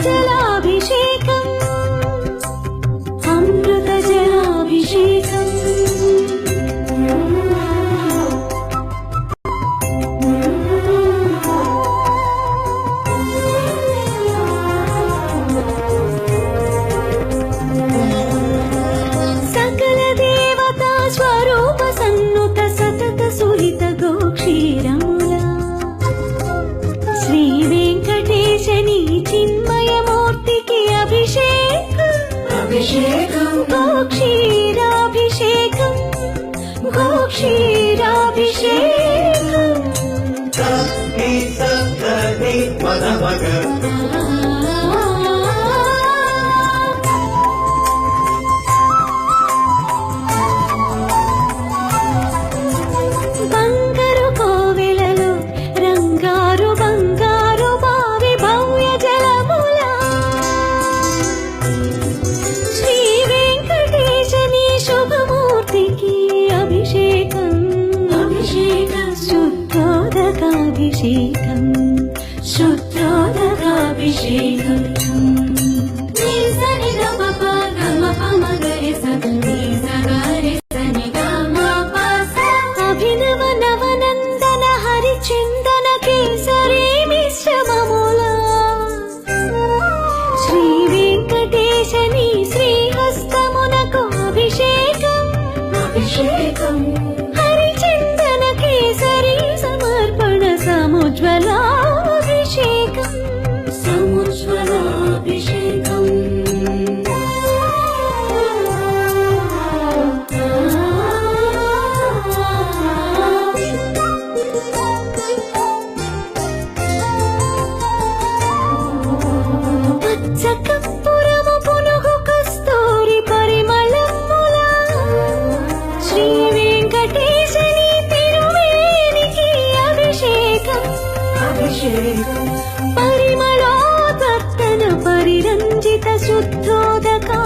जलाभिषेकम् अमृत जलाभिषेकम् सकल देवता स्वरूप सन्नुत सतत सुरित गोक्षीरमुला श्री वेंकटेशनी चिन्मय मूर्ति की अभिषेकम् गोक्षीराभिषेकम् బంగారు కోవెలలో రంగారు బంగారు బావి భవ్య జలముల శ్రీ వెంకటేశని శుభమూర్తికి అభిషేకం శుద్ధోదకాభిషేకం అభినవ నవనందన హరిచందన కేసరి మిశ్రమముల శ్రీ వెంకటేశని శ్రీహస్తమునకు అభిషేకం హరిచందన కేసరి సమర్పణ సముజ్వలాభిషేకం పచ్చకర్పూరము పునుగు కస్తూరి పరిమళముల శ్రీ వెంకటేశని తిరువేనికి అభిషేకం పరిమళోత్పత్తన పరిరంజిత శుద్ధోదకాభిషేకం